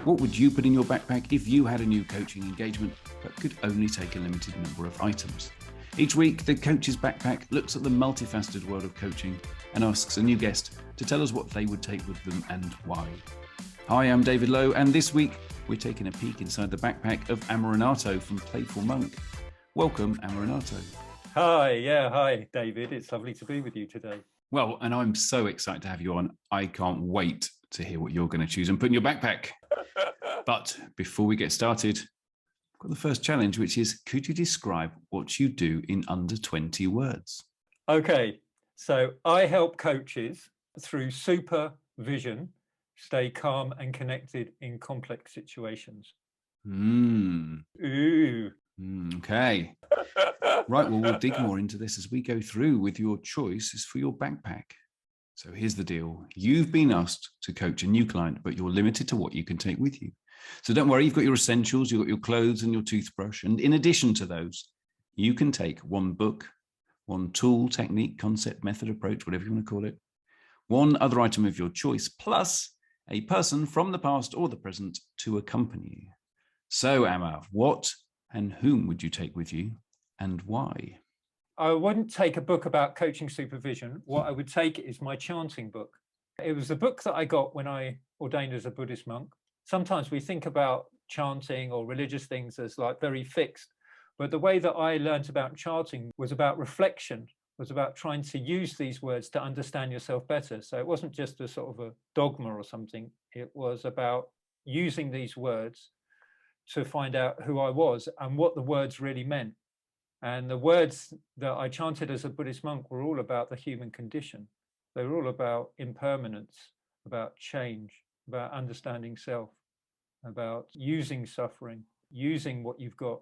What would you put in your backpack if you had a new coaching engagement but could only take a limited number of items? Each week, the Coach's Backpack looks at the multifaceted world of coaching and asks a new guest to tell us what they would take with them and why. Hi, I'm David Lowe, and this week we're taking a peek inside the backpack of Amaranatho from Playful Monk. Welcome, Amaranatho. Hi, David. It's lovely to be with you today. Well, and I'm so excited to have you on. I can't wait to hear what you're going to choose and put in your backpack. But before we get started, I've got the first challenge, which is, could you describe what you do in under 20 words? Okay, so I help coaches through supervision stay calm and connected in complex situations. Ooh. Okay. Right, well, we'll dig more into this as we go through with your choices for your backpack. So here's the deal. You've been asked to coach a new client, but you're limited to what you can take with you. So don't worry, you've got your essentials, you've got your clothes and your toothbrush. And in addition to those, you can take one book, one tool, technique, concept, method, approach, whatever you want to call it, one other item of your choice, plus a person from the past or the present to accompany you. So, Amma, what and whom would you take with you and why? I wouldn't take a book about coaching supervision. What I would take is my chanting book. It was a book that I got when I ordained as a Buddhist monk. Sometimes we think about chanting or religious things as like very fixed, but the way that I learned about chanting was about reflection, was about trying to use these words to understand yourself better. So it wasn't just a sort of a dogma or something. It was about using these words to find out who I was and what the words really meant. And the words that I chanted as a Buddhist monk were all about the human condition. They were all about impermanence, about change, about understanding self, about using suffering, using what you've got.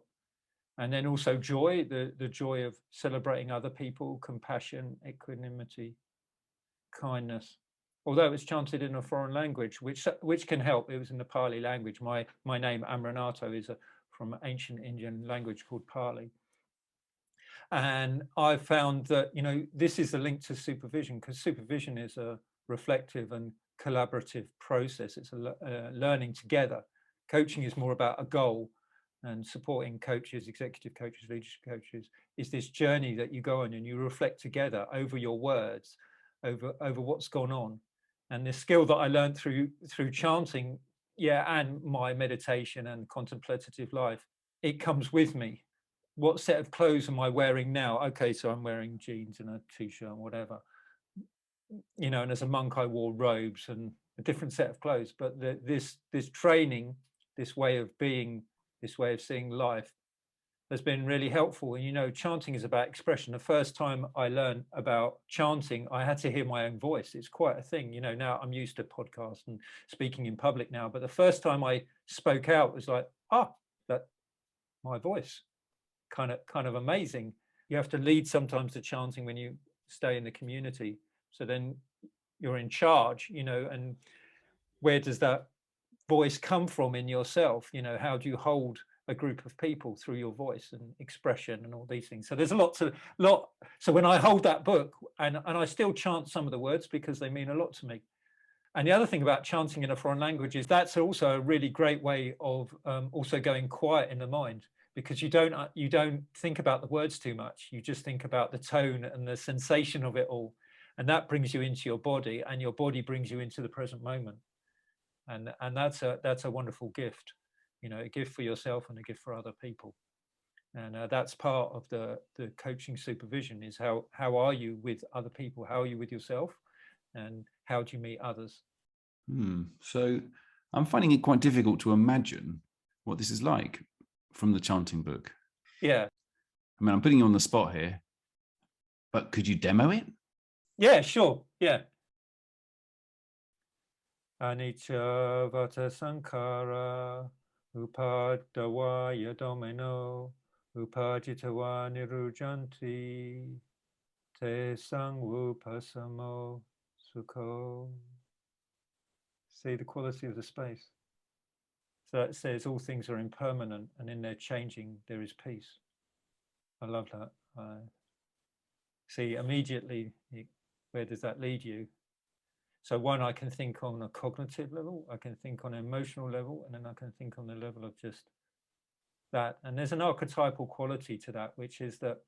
And then also joy, the joy of celebrating other people, compassion, equanimity, kindness. Although it's chanted in a foreign language, which can help. It was in the Pali language. My name, Amaranatho, is from an ancient Indian language called Pali. And I've found that, this is a link to supervision, because supervision is a reflective and collaborative process. It's a learning together. Coaching is more about a goal, and supporting coaches, executive coaches, leadership coaches, is this journey that you go on and you reflect together over your words, over what's gone on. And the skill that I learned through chanting, and my meditation and contemplative life, it comes with me. What set of clothes am I wearing now? Okay, so I'm wearing jeans and a t-shirt and whatever. And as a monk, I wore robes and a different set of clothes. But this training, this way of being, this way of seeing life has been really helpful. And, chanting is about expression. The first time I learned about chanting, I had to hear my own voice. It's quite a thing. Now I'm used to podcasts and speaking in public now. But the first time I spoke out was like, that's my voice. Kind of amazing. You have to lead sometimes the chanting when you stay in the community. So then you're in charge, and where does that voice come from in yourself? How do you hold a group of people through your voice and expression and all these things? So there's a lot. So when I hold that book, and I still chant some of the words because they mean a lot to me. And the other thing about chanting in a foreign language is that's also a really great way of also going quiet in the mind, because you don't think about the words too much. You just think about the tone and the sensation of it all. And that brings you into your body, and your body brings you into the present moment. And that's a wonderful gift, a gift for yourself and a gift for other people. And that's part of the coaching supervision, is how are you with other people? How are you with yourself? And how do you meet others? So I'm finding it quite difficult to imagine what this is like from the chanting book. Yeah. I mean, I'm putting you on the spot here, but could you demo it? Yeah, sure. Yeah. Anicca vata sankhara upadavaya domino upajitawa nirujanti te sangvupasamo sukho. See the quality of the space. So that says all things are impermanent, and in their changing there is peace. I love that. See, immediately, where does that lead you? So one, I can think on a cognitive level, I can think on an emotional level, and then I can think on the level of just that. And there's an archetypal quality to that, which is that,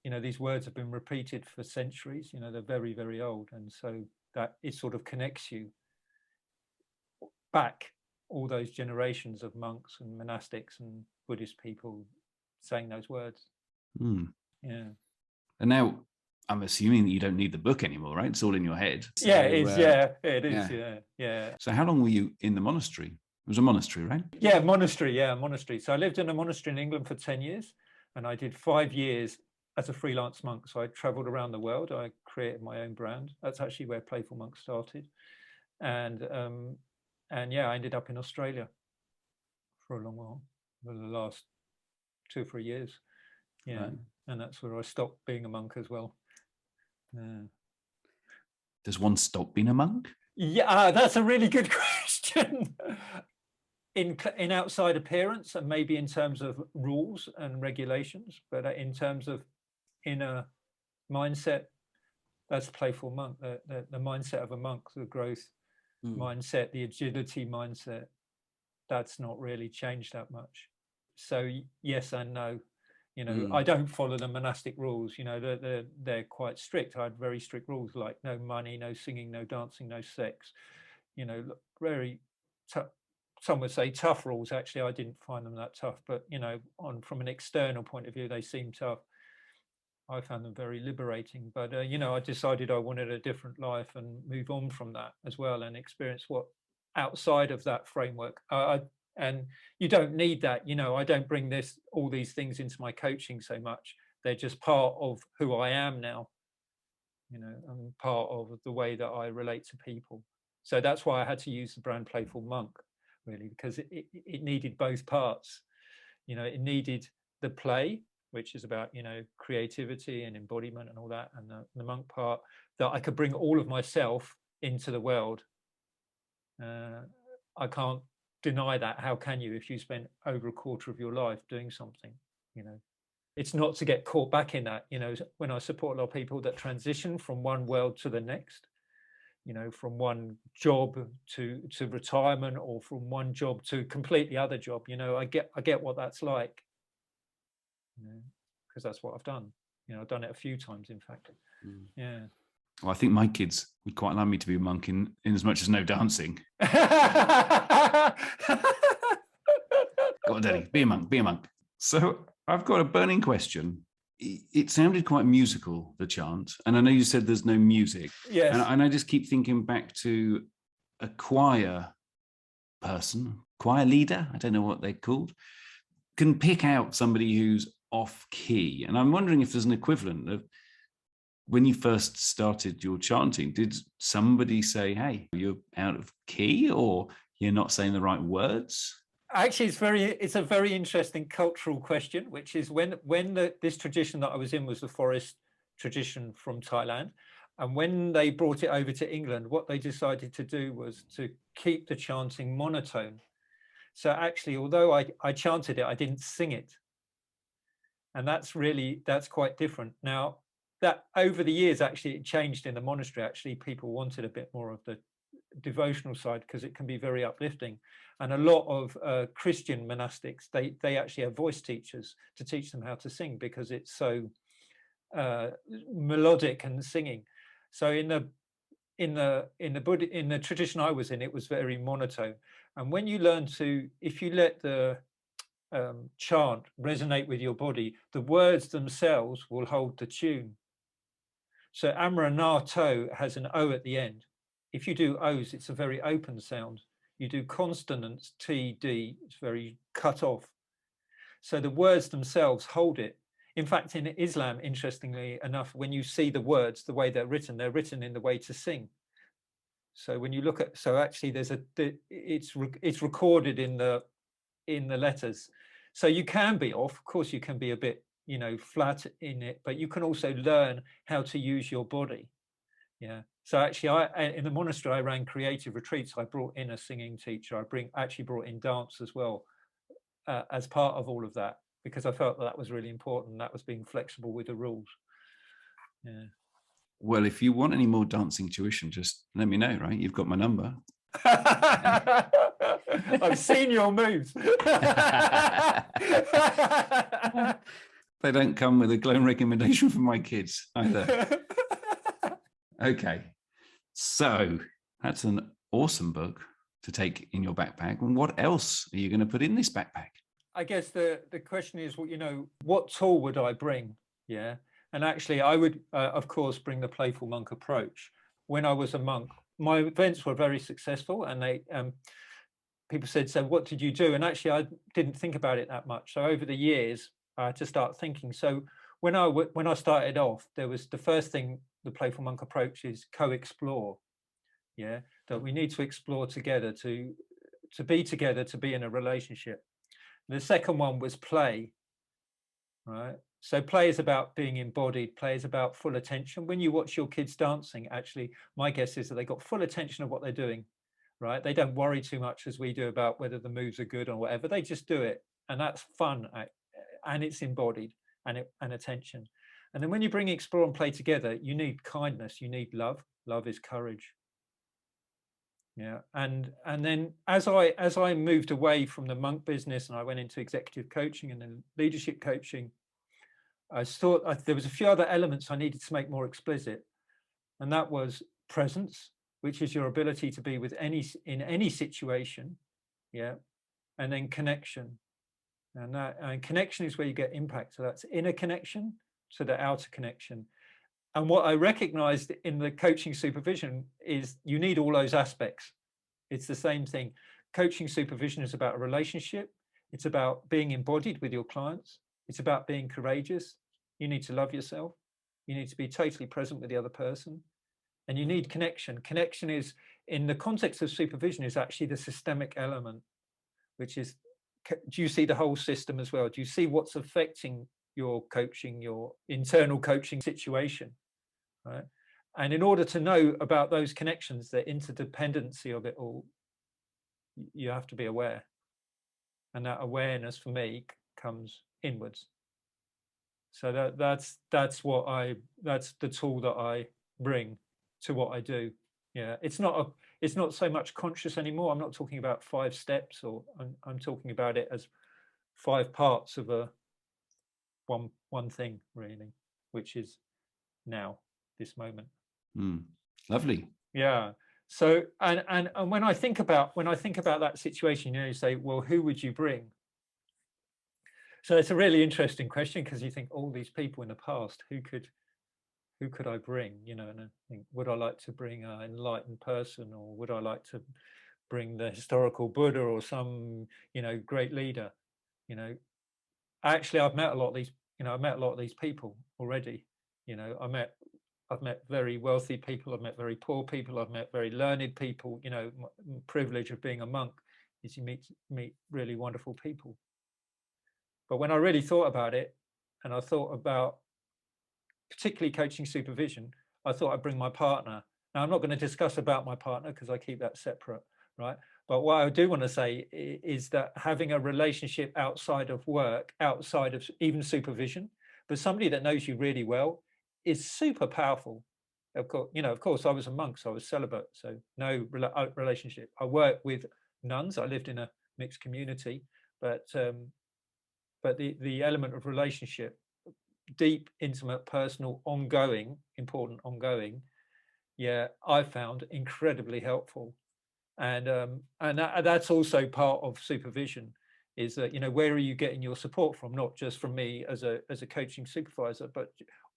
you know, these words have been repeated for centuries, you know, they're very, very old. And so that it sort of connects you back all those generations of monks and monastics and Buddhist people saying those words. Yeah. And now I'm assuming that you don't need the book anymore, right? It's all in your head. So, yeah, it is. It is. Yeah. So how long were you in the monastery? It was a monastery, right? Yeah, monastery. So I lived in a monastery in England for 10 years, and I did 5 years as a freelance monk. So I traveled around the world. I created my own brand. That's actually where Playful Monk started. And yeah, I ended up in Australia for a long while, for the last 2 or 3 years. Yeah. Right. And that's where I stopped being a monk as well. Does one stop being a monk? Yeah, that's a really good question. In outside appearance, and maybe in terms of rules and regulations, but in terms of inner mindset, that's Playful Monk. The mindset of a monk, the growth mindset, the agility mindset, that's not really changed that much. So yes and no. You know, I don't follow the monastic rules. You know, they're quite strict. I had very strict rules like no money, no singing, no dancing, no sex. You know, very tough. Some would say tough rules. Actually, I didn't find them that tough. But you know, from an external point of view, they seem tough. I found them very liberating. But you know, I decided I wanted a different life and move on from that as well and experience what outside of that framework. And you don't need that. You know, I don't bring all these things into my coaching so much. They're just part of who I am now, you know, and part of the way that I relate to people. So that's why I had to use the brand Playful Monk, really, because it needed both parts. You know, it needed the play, which is about, you know, creativity and embodiment and all that, and the monk part, that I could bring all of myself into the world. I can't deny that. How can you if you spend over a quarter of your life doing something? You know, it's not to get caught back in that. You know, when I support a lot of people that transition from one world to the next, you know, from one job to retirement, or from one job to completely other job, you know, I get what that's like, you know, because that's what I've done. You know, I've done it a few times, in fact. Yeah. Well, I think my kids would quite like me to be a monk in as much as no dancing. Go on, Daddy, be a monk. So I've got a burning question. It sounded quite musical, the chant. And I know you said there's no music. Yes. And I just keep thinking back to a choir person, choir leader, I don't know what they're called, can pick out somebody who's off key. And I'm wondering if there's an equivalent of, when you first started your chanting, did somebody say, hey, you're out of key, or you're not saying the right words? Actually, it's a very interesting cultural question, which is when this tradition that I was in was the forest tradition from Thailand. And when they brought it over to England, what they decided to do was to keep the chanting monotone. So actually, although I chanted it, I didn't sing it. And that's quite different. Now, that over the years, actually, it changed in the monastery. Actually, people wanted a bit more of the devotional side because it can be very uplifting. And a lot of Christian monastics, they actually have voice teachers to teach them how to sing because it's so melodic and singing. So in the tradition I was in, it was very monotone. And when you learn if you let the chant resonate with your body, the words themselves will hold the tune. So Amaranatho has an O at the end. If you do O's, it's a very open sound. You do consonants, T, D, it's very cut off. So the words themselves hold it. In fact, in Islam, interestingly enough, when you see the words, the way they're written in the way to sing. So when you look at, so actually it's recorded in the letters. So you can be off, of course you can be a bit, you know, flat in it, but you can also learn how to use your body. Yeah. So actually, in the monastery, I ran creative retreats. I brought in a singing teacher. I actually brought in dance as well as part of all of that, because I felt that was really important. That was being flexible with the rules. Yeah. Well, if you want any more dancing tuition, just let me know, right? You've got my number. I've seen your moves. They don't come with a glowing recommendation for my kids either. Okay. So that's an awesome book to take in your backpack. And what else are you going to put in this backpack? I guess the question is, well, what tool would I bring? Yeah. And actually, I would, of course, bring the Playful Monk approach. When I was a monk, my events were very successful, and people said, "So what did you do?" And actually, I didn't think about it that much. So over the years, I had to start thinking. So when I started off, there was the first thing, the Playful Monk approach is co-explore. Yeah, that we need to explore together, to be together, to be in a relationship. The second one was play. Right. So play is about being embodied. Play is about full attention. When you watch your kids dancing, actually, my guess is that they got full attention of what they're doing, right? They don't worry too much as we do about whether the moves are good or whatever. They just do it. And that's fun. And it's embodied and attention. And then when you bring explore and play together, you need kindness. You need love. Love is courage. Yeah. And then as I moved away from the monk business and I went into executive coaching and then leadership coaching, I thought there was a few other elements I needed to make more explicit, and that was presence, which is your ability to be with in any situation, yeah, and then connection, and connection is where you get impact. So that's inner connection to the outer connection. And what I recognized in the coaching supervision is you need all those aspects. It's the same thing. Coaching supervision is about a relationship. It's about being embodied with your clients. It's about being courageous. You need to love yourself. You need to be totally present with the other person. And you need connection. Connection is, in the context of supervision, is actually the systemic element, which is, do you see the whole system as well? Do you see what's affecting your coaching, your internal coaching situation, right? And in order to know about those connections, the interdependency of it all, you have to be aware. And that awareness for me comes inwards. So that's the tool that I bring to what I do. Yeah, it's not so much conscious anymore. I'm not talking about 5 steps, or I'm talking about it as 5 parts of a one thing, really, which is now, this moment. Lovely. Yeah. So and when I think about that situation, you say, well, who would you bring? So it's a really interesting question, because you think all these people in the past, who could I bring? And I think, would I like to bring an enlightened person, or would I like to bring the historical Buddha, or some great leader? Actually, I've met a lot of these. I've met a lot of these people already. I've met very wealthy people. I've met very poor people. I've met very learned people. Privilege of being a monk is you meet really wonderful people. But when I really thought about it, and I thought about particularly coaching supervision, I thought I'd bring my partner. Now, I'm not going to discuss about my partner because I keep that separate, right? But what I do want to say is that having a relationship outside of work, outside of even supervision, but somebody that knows you really well, is super powerful. Of course, I was a monk, so I was celibate, so no relationship. I worked with nuns. I lived in a mixed community, but the element of relationship, deep, intimate, personal, ongoing, important, ongoing, yeah, I found incredibly helpful. And that's also part of supervision, is that where are you getting your support from? Not just from me as a coaching supervisor, but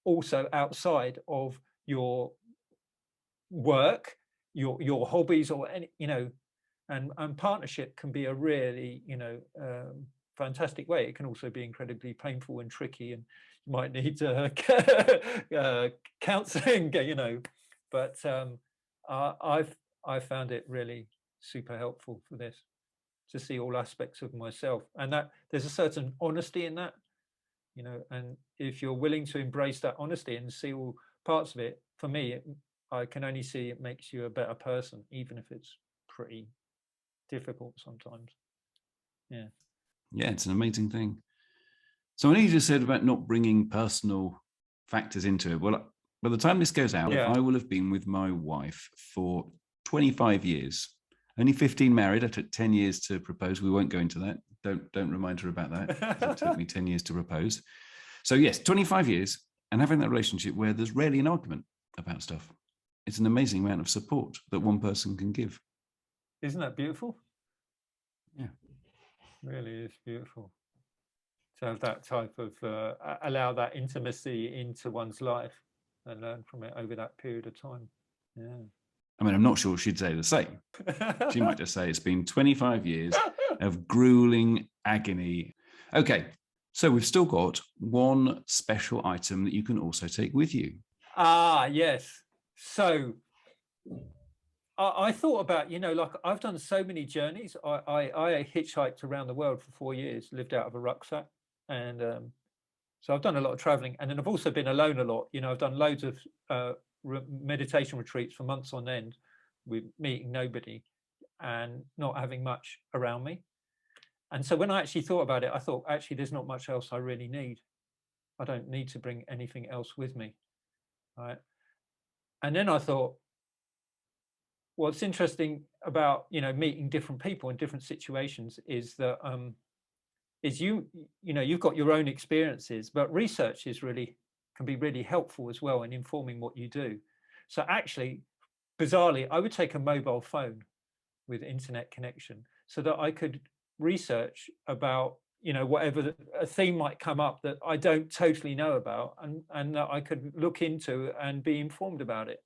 also outside of your work, your hobbies, or any, and partnership can be a really fantastic way. It can also be incredibly painful and tricky, and you might need counseling, but I've found it really super helpful for this, to see all aspects of myself, and that there's a certain honesty in that, and if you're willing to embrace that honesty and see all parts of it, for me, I can only see it makes you a better person, even if it's pretty difficult sometimes. Yeah, it's an amazing thing. So I know you just said about not bringing personal factors into it. Well, by the time this goes out, Yeah. I will have been with my wife for 25 years. Only 15 married. I took 10 years to propose. We won't go into that. Don't remind her about that. It took me 10 years to propose. So yes, 25 years, and having that relationship where there's rarely an argument about stuff. It's an amazing amount of support that one person can give. Isn't that beautiful? Yeah. Really is beautiful to have that type of allow that intimacy into one's life and learn from it over that period of time. Yeah. I mean, I'm not sure she'd say the same. She might just say it's been 25 years of grueling agony. Okay, so we've still got one special item that you can also take with you. Ah, yes. So I thought about, like I've done so many journeys. I hitchhiked around the world for 4 years, lived out of a rucksack. And so I've done a lot of traveling. And then I've also been alone a lot. I've done loads of meditation retreats for months on end with meeting nobody and not having much around me. And so when I actually thought about it, I thought, actually, there's not much else I really need. I don't need to bring anything else with me. Right. And then I thought, what's interesting about, meeting different people in different situations is that you've got your own experiences, but research can be really helpful as well in informing what you do. So actually, bizarrely, I would take a mobile phone with internet connection so that I could research about, whatever a theme might come up that I don't totally know about, and that I could look into and be informed about it.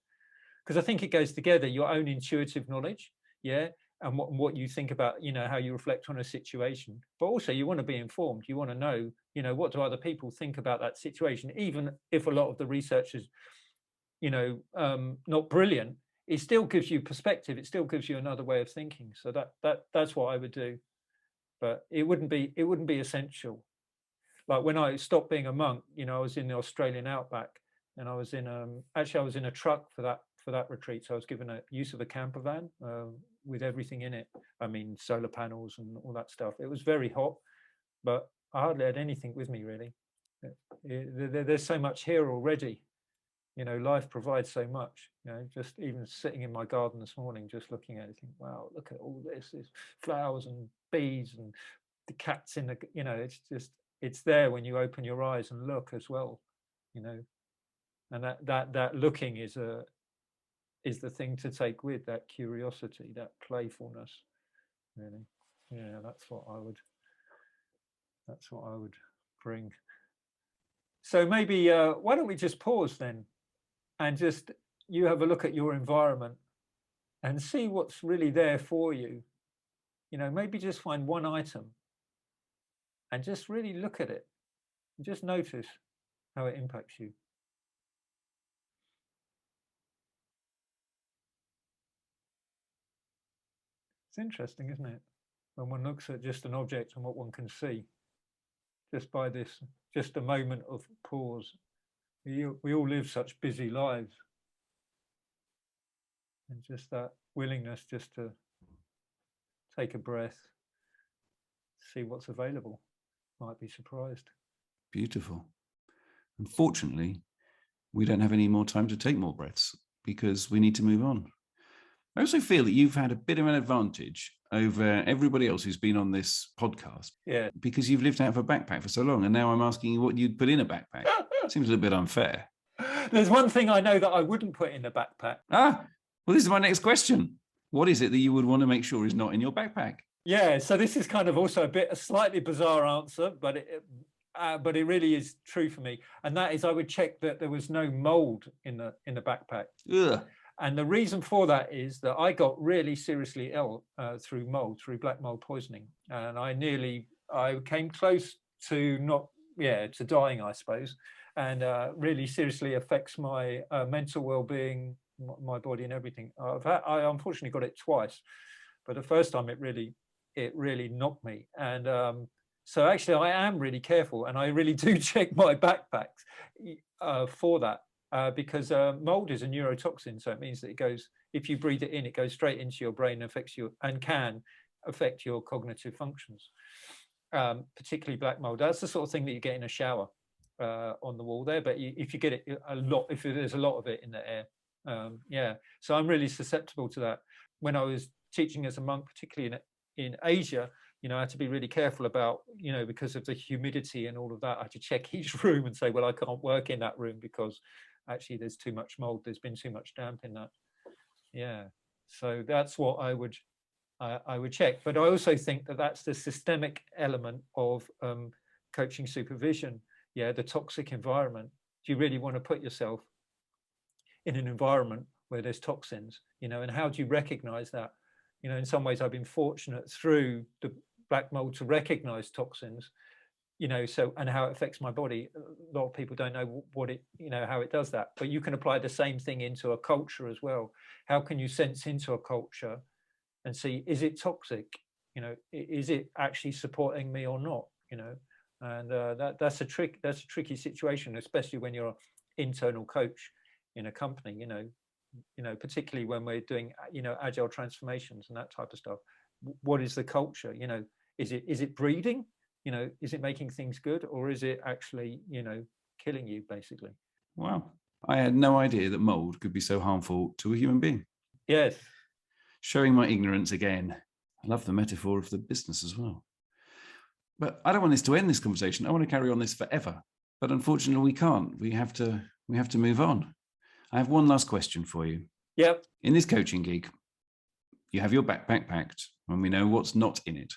Because I think it goes together, your own intuitive knowledge, yeah, and what you think about, how you reflect on a situation, but also you want to be informed. You want to know, what do other people think about that situation, even if a lot of the research is, not brilliant. It still gives you perspective. It still gives you another way of thinking. So that's what I would do, but it wouldn't be essential. Like when I stopped being a monk, I was in the Australian outback, and I was in a truck for that retreat. So I was given a use of a camper van with everything in it. I mean, solar panels and all that stuff. It was very hot, but I hardly had anything with me really. There's so much here already. Life provides so much. Just even sitting in my garden this morning, just looking at it, think, wow, look at all this. There's flowers and bees and the cats in the. It's there when you open your eyes and look as well. And that looking is the thing to take with, that curiosity, that playfulness, really. Yeah, that's what I would bring. So maybe why don't we just pause then, and just you have a look at your environment and see what's really there for you. Maybe just find one item and just really look at it and just notice how it impacts you. It's interesting, isn't it? When one looks at just an object and what one can see, just a moment of pause. We all live such busy lives. And just that willingness just to take a breath, see what's available, might be surprised. Beautiful. Unfortunately, we don't have any more time to take more breaths because we need to move on. I also feel that you've had a bit of an advantage over everybody else who's been on this podcast. Yeah. Because you've lived out of a backpack for so long, and now I'm asking you what you'd put in a backpack. Seems a little bit unfair. There's one thing I know that I wouldn't put in a backpack. Well, this is my next question. What is it that you would want to make sure is not in your backpack? Yeah, so this is kind of also a slightly bizarre answer, but it really is true for me. And that is, I would check that there was no mold in the backpack. Ugh. And the reason for that is that I got really seriously ill through black mold poisoning, and I came close to to dying, I suppose, and really seriously affects my mental well-being, my body, and everything. I unfortunately got it twice, but the first time it really knocked me, and so actually I am really careful, and I really do check my backpacks for that. Because mold is a neurotoxin, so it means that if you breathe it in, it goes straight into your brain, and can affect your cognitive functions, particularly black mold. That's the sort of thing that you get in a shower. on the wall there, but if you get it a lot, if there's a lot of it in the air, so I'm really susceptible to that. When I was teaching as a monk, particularly in Asia, I had to be really careful about, because of the humidity and all of that, I had to check each room and say, well, I can't work in that room because actually there's too much mold, there's been too much damp in that. So that's what I would check. But I also think that that's the systemic element of coaching supervision. The toxic environment. Do you really want to put yourself in an environment where there's toxins, and how do you recognize that? In some ways I've been fortunate through the black mold to recognize toxins, and how it affects my body. A lot of people don't know what it, how it does that, but you can apply the same thing into a culture as well. How can you sense into a culture and see, is it toxic? Is it actually supporting me or not? And that's a tricky situation, especially when you're an internal coach in a company, particularly when we're doing, agile transformations and that type of stuff. What is the culture? Is it breeding? Is it making things good, or is it actually, killing you basically? Wow. I had no idea that mold could be so harmful to a human being. Yes. Showing my ignorance again. I love the metaphor of the business as well. But I don't want this to end this conversation. I want to carry on this forever. But unfortunately, we can't. We have to move on. I have one last question for you. Yep. In this coaching gig, you have your backpack packed, and we know what's not in it.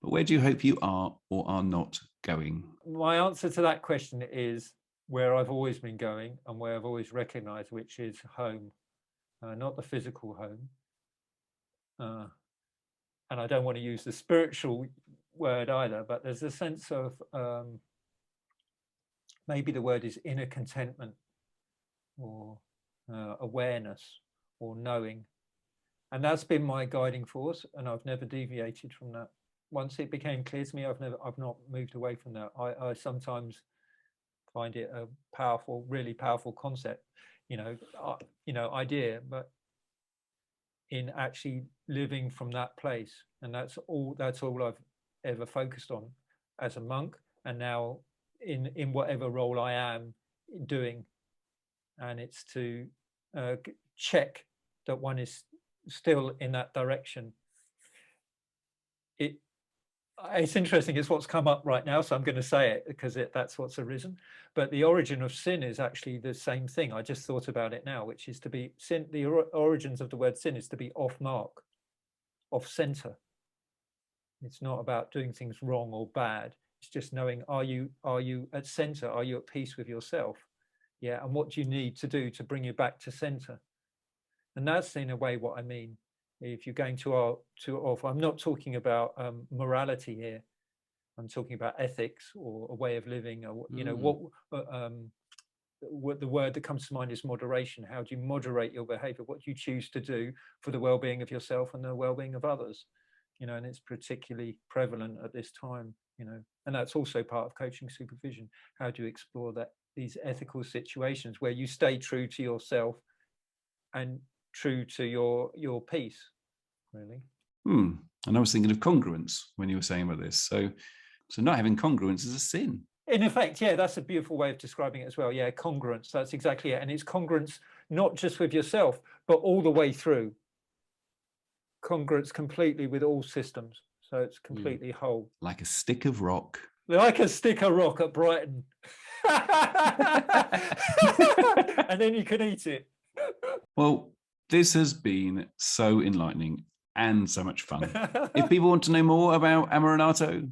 But where do you hope you are or are not going? My answer to that question is where I've always been going and where I've always recognized, which is home, not the physical home. And I don't want to use the spiritual word either, but there's a sense of maybe the word is inner contentment or awareness or knowing. And that's been my guiding force, and I've never deviated from that. Once it became clear to me, I've not moved away from that. I sometimes find it a powerful, really powerful concept, idea, but in actually living from that place. And that's all I've ever focused on as a monk, and now in whatever role I am doing. And it's to check that one is still in that direction. It's interesting, it's what's come up right now, so I'm going to say it because that's what's arisen. But the origin of sin is actually the same thing. I just thought about it now, which is to be sin. The origins of the word sin is to be off mark, off center. It's not about doing things wrong or bad. It's just knowing, are you at center? Are you at peace with yourself? And what do you need to do to bring you back to center? And that's in a way what I mean. If you're going too off, I'm not talking about morality here. I'm talking about ethics or a way of living, or what the word that comes to mind is moderation. How do you moderate your behavior? What do you choose to do for the well-being of yourself and the well-being of others? And it's particularly prevalent at this time, and that's also part of coaching supervision. How do you explore these ethical situations where you stay true to yourself and true to your peace, really? And I was thinking of congruence when you were saying about this. So not having congruence is a sin. In effect, that's a beautiful way of describing it as well. Congruence, that's exactly it. And it's congruence not just with yourself, but all the way through. Congruence completely with all systems. So it's completely whole. Like a stick of rock. Like a stick of rock at Brighton. And then you can eat it. Well, this has been so enlightening and so much fun. If people want to know more about Amaranatho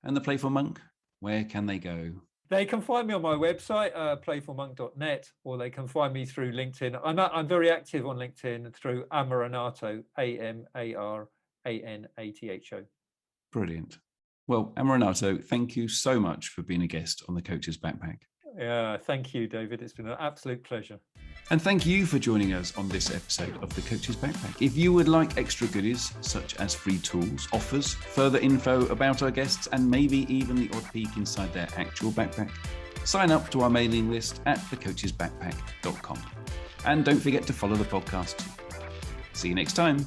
and the Playful Monk, where can they go? They can find me on my website, playfulmonk.net, or they can find me through LinkedIn. I'm very active on LinkedIn through Amaranatho, Amaranatho. Brilliant. Well, Amaranatho, thank you so much for being a guest on the Coach's Backpack. Thank you, David. It's been an absolute pleasure. And thank you for joining us on this episode of the Coach's Backpack. If you would like extra goodies, such as free tools, offers, further info about our guests, and maybe even the odd peek inside their actual backpack, sign up to our mailing list at thecoachesbackpack.com. And don't forget to follow the podcast. See you next time.